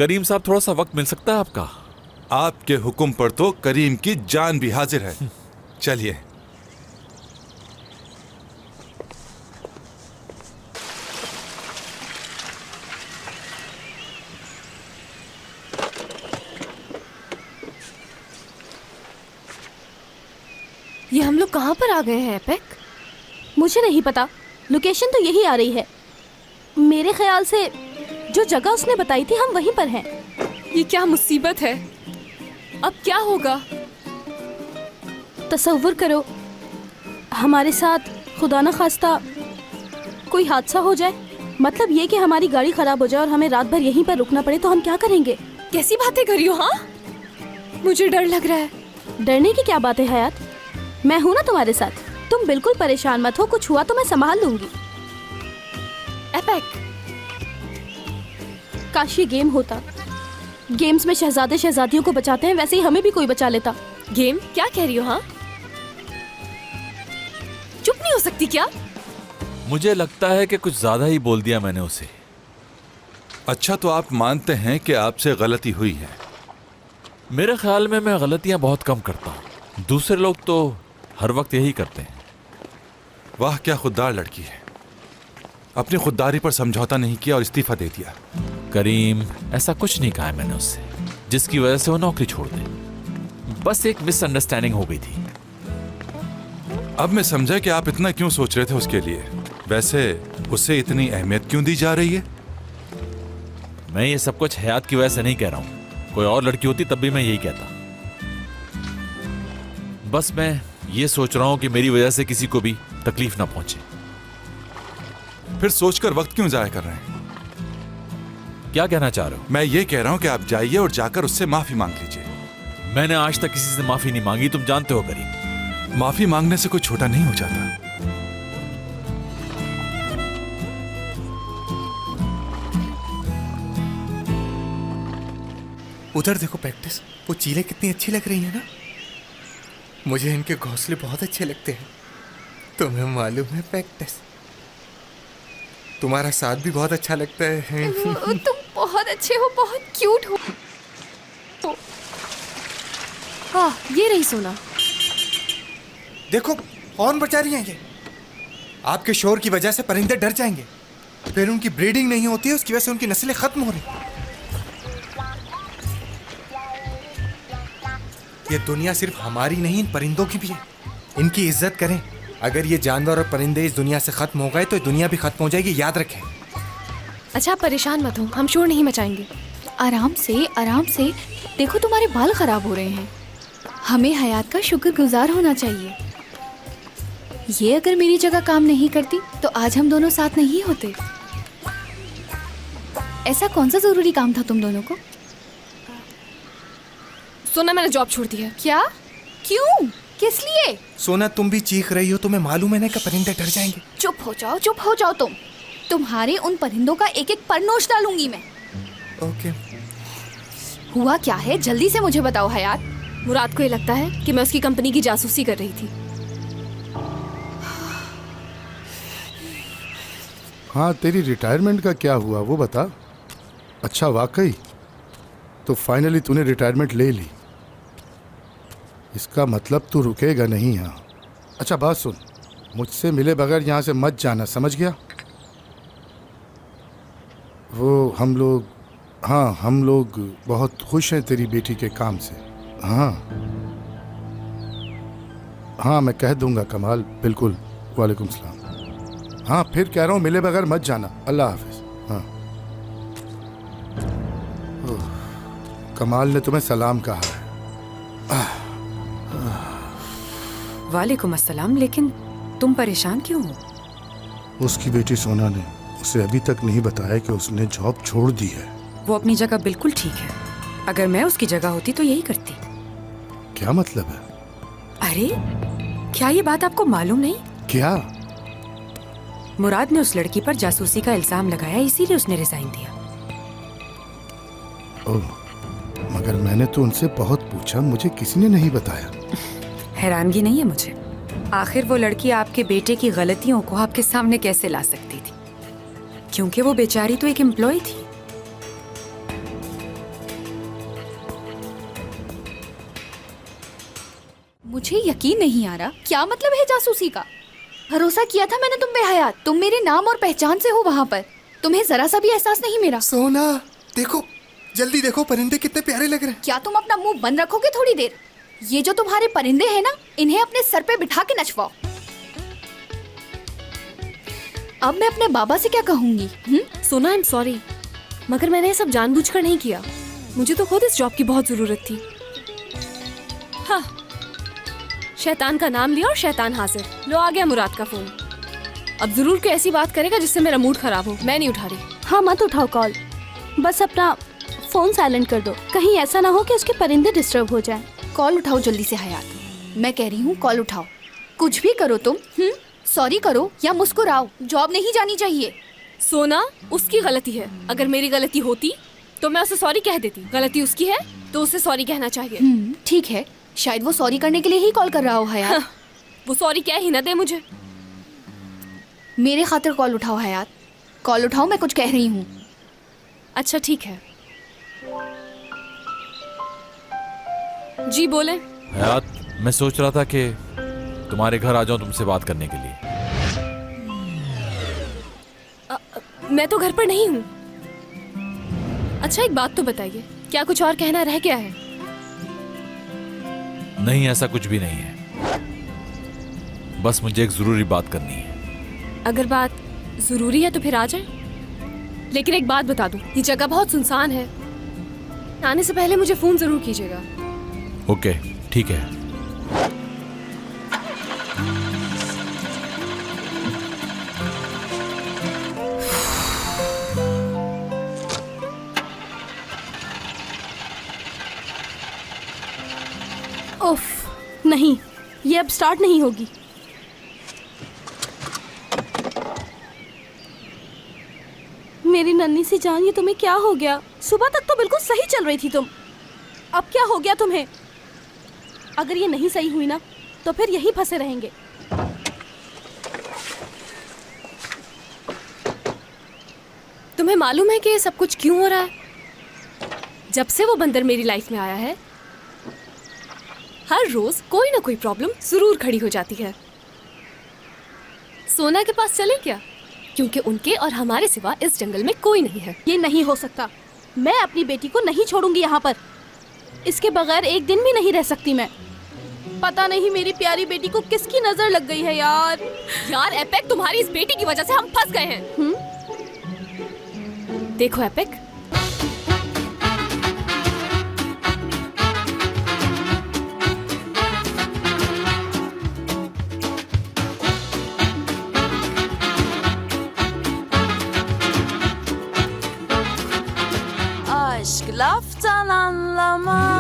करीम साहब, थोड़ा सा वक्त मिल सकता है आपका? आपके हुक्म पर तो करीम की जान भी हाजिर है। चलिए। ये हम लोग कहाँ पर आ गए हैं एपेक? मुझे नहीं पता, लोकेशन तो यही आ रही है। मेरे ख्याल से जो जगह उसने बताई थी हम वहीं पर हैं। ये क्या मुसीबत है? अब क्या होगा? तसव्वुर करो हमारे साथ खुदा न खास्ता कोई हादसा हो जाए, मतलब ये कि हमारी गाड़ी खराब हो जाए और हमें रात भर यहीं पर रुकना पड़े, तो हम क्या करेंगे? कैसी बातें कर रही हो? हाँ, मुझे डर लग रहा है। डरने की क्या बात है हयात, मैं हूं ना तुम्हारे साथ। तुम बिल्कुल परेशान मत हो, कुछ हुआ तो मैं संभाल लूंगी। एपेक, काश ये गेम होता। गेम्स में शहजादे शहजादियों को बचाते हैं, वैसे ही हमें भी कोई बचा लेता। गेम? क्या कह रही हो? हाँ, चुप नहीं हो सकती क्या? मुझे लगता है कि कुछ ज्यादा ही बोल दिया मैंने उसे। अच्छा, तो आप मानते हैं कि आपसे गलती हुई है? मेरे ख्याल में मैं गलतियां बहुत कम करता हूँ, दूसरे लोग तो हर वक्त यही करते हैं। वाह, क्या खुददार लड़की है। अपनी खुददारी पर समझौता नहीं किया और इस्तीफा दे दिया। करीम, ऐसा कुछ नहीं कहा है मैंने उससे जिसकी वजह से वो नौकरी छोड़ दे। बस एक मिसअंडरस्टैंडिंग हो गई थी। अब मैं समझा कि आप इतना क्यों सोच रहे थे उसके लिए। वैसे उसे इतनी अहमियत क्यों दी जा रही है? मैं ये सब कुछ हयात की वजह से नहीं कह रहा हूं। कोई और लड़की होती तब भी मैं यही कहता। बस मैं ये सोच रहा हूं कि मेरी वजह से किसी को भी तकलीफ ना पहुंचे। फिर सोचकर वक्त क्यों जाया कर रहे हैं? क्या कहना चाह रहे हो? मैं ये कह रहा हूं कि आप जाइए और जाकर उससे माफी मांग लीजिए। मैंने आज तक किसी से माफी नहीं मांगी, तुम जानते हो करीम। माफी मांगने से कोई छोटा नहीं हो जाता। उधर देखो प्रैक्टिस, वो चीलें कितनी अच्छी लग रही है ना। मुझे इनके घोंसले बहुत अच्छे लगते हैं। तुम्हें मालूम है प्रैक्टिस, तुम्हारा साथ भी बहुत अच्छा लगता है। तुम बहुत अच्छे हो, बहुत क्यूट हो। हाँ, ये रही सोना। देखो हॉर्न बजा रही हैं ये। आपके शोर की वजह से परिंदे डर जाएंगे, फिर उनकी ब्रीडिंग नहीं होती है, उसकी वजह से उनकी नस्लें खत्म हो रही। ये दुनिया सिर्फ हमारी नहीं, इन परिंदों की भी है। इनकी इज्जत करें। अगर ये जानवर और परिंदे इस दुनिया से खत्म हो गए तो दुनिया भी खत्म हो जाएगी, याद रखें। अच्छा, परेशान मत हो, हम शोर नहीं मचाएंगे। आराम से, आराम से। देखो तुम्हारे बाल खराब हो रहे हैं। हमें हयात का शुक्रगुजार होना चाहिए। ये अगर मेरी जगह काम नहीं करती तो आज हम दोनों साथ नहीं होते। ऐसा कौन सा जरूरी काम था तुम दोनों को? सोना, मैंने जॉब छोड़ दी है। क्या? क्यों? किस लिए? सोना, तुम भी चीख रही हो, तुम्हें मालूम है ना कि परिंदे डर जाएंगे। चुप हो जाओ, चुप हो जाओ तुम। तुम्हारे उन परिंदों का एक एक पर नोच डालूंगी मैं। ओके। हुआ क्या है, जल्दी से मुझे बताओ हयात। मुराद को ये लगता है कि मैं उसकी कंपनी की जासूसी कर रही थी। हाँ, तेरी रिटायरमेंट का क्या हुआ वो बता। अच्छा, वाकई तो फाइनली तूने रिटायरमेंट ले ली। इसका मतलब तू रुकेगा नहीं यहाँ। अच्छा बात सुन, मुझसे मिले बगैर यहाँ से मत जाना, समझ गया? वो हम लोग बहुत खुश हैं तेरी बेटी के काम से। हाँ, मैं कह दूंगा कमाल, बिल्कुल। वालेकुम सलाम। हाँ, फिर कह रहा हूँ मिले बगैर मत जाना। अल्लाह हाफिज। हाँ, कमाल ने तुम्हें सलाम कहा है। वालेकुम अस्सलाम। लेकिन तुम परेशान क्यों हो? उसकी बेटी सोना ने उसे अभी तक नहीं बताया कि उसने जॉब छोड़ दी है। वो अपनी जगह बिल्कुल ठीक है। अगर मैं उसकी जगह होती तो यही करती। क्या मतलब है? अरे, क्या ये बात आपको मालूम नहीं? क्या? मुराद ने उस लड़की पर जासूसी का इल्जाम लगाया, इसीलिए उसने रिजाइन दिया। ओह, मगर मैंने तो उनसे बहुत पूछा, मुझे किसी ने नहीं बताया। हैरानगी नहीं है मुझे। आखिर वो लड़की आपके बेटे की गलतियों को आपके सामने कैसे ला सकती थी? क्योंकि वो बेचारी तो एक एम्प्लॉय थी। मुझे यकीन नहीं आ रहा, क्या मतलब है जासूसी का? भरोसा किया था मैंने तुम पे हयात, तुम मेरे नाम और पहचान से हो वहाँ पर, तुम्हें जरा सा भी एहसास नहीं मेरा? सोना देखो, जल्दी देखो परिंदे कितने प्यारे लग रहे हैं। क्या तुम अपना मुंह बंद रखोगे थोड़ी देर? ये जो तुम्हारे परिंदे हैं ना, इन्हें अपने सर पे बिठा के नचवाओ। अब मैं अपने बाबा से क्या कहूंगी? सोना आई एम सॉरी, मगर मैंने ये सब जानबूझकर नहीं किया। मुझे तो खुद इस जॉब की बहुत जरूरत थी। हाँ, शैतान का नाम लिया और शैतान हाजिर। लो आ गया मुराद का फोन। अब जरूर कोई ऐसी बात करेगा जिससे मेरा मूड खराब हो। मैं नहीं उठा रही। हाँ मत उठाओ कॉल, बस अपना फोन साइलेंट कर दो, कहीं ऐसा ना हो कि उसके परिंदे डिस्टर्ब हो जाएं। कॉल उठाओ जल्दी से हयात, मैं कह रही हूँ कॉल उठाओ। कुछ भी करो तुम, सॉरी करो या मुस्कुराओ, जॉब नहीं जानी चाहिए। सोना, उसकी गलती है। अगर मेरी गलती होती तो मैं उसे सॉरी कह देती। गलती उसकी है तो उसे सॉरी कहना चाहिए। ठीक है, शायद वो सॉरी करने के लिए ही कॉल कर रहा हो हयात। वो सॉरी कह ही ना दे मुझे। मेरे खातिर कॉल उठाओ हयात, कॉल उठाओ, मैं कुछ कह रही हूँ। अच्छा ठीक है, जी बोले। हयात, मैं सोच रहा था कि तुम्हारे घर आ जाऊं तुमसे बात करने के लिए। मैं तो घर पर नहीं हूँ। अच्छा एक बात तो बताइए, क्या कुछ और कहना रह गया है? नहीं, ऐसा कुछ भी नहीं है, बस मुझे एक जरूरी बात करनी है। अगर बात जरूरी है तो फिर आ जाए। लेकिन एक बात बता दूं, ये जगह बहुत सुनसान है। आने से पहले मुझे फोन जरूर कीजिएगा। ओके, ठीक है। उफ, नहीं, ये अब स्टार्ट नहीं होगी। मेरी नन्ही सी जान, ये तुम्हें क्या हो गया? सुबह तक तो बिल्कुल सही चल रही थी तुम, अब क्या हो गया तुम्हें? अगर ये नहीं सही हुई ना तो फिर यहीं फंसे रहेंगे। तुम्हें मालूम है कि ये सब कुछ क्यों हो रहा है? जब से वो बंदर मेरी लाइफ में आया है, हर रोज कोई ना कोई प्रॉब्लम जरूर खड़ी हो जाती है। सोना के पास चले क्या? क्योंकि उनके और हमारे सिवा इस जंगल में कोई नहीं है। ये नहीं हो सकता, मैं अपनी बेटी को नहीं छोड़ूंगी यहाँ पर। इसके बगैर एक दिन भी नहीं रह सकती मैं। पता नहीं मेरी प्यारी बेटी को किसकी नजर लग गई है यार। यार एपेक, तुम्हारी इस बेटी की वजह से हम फंस गए हैं। देखो एपेक, Aşk laftan anlamaz.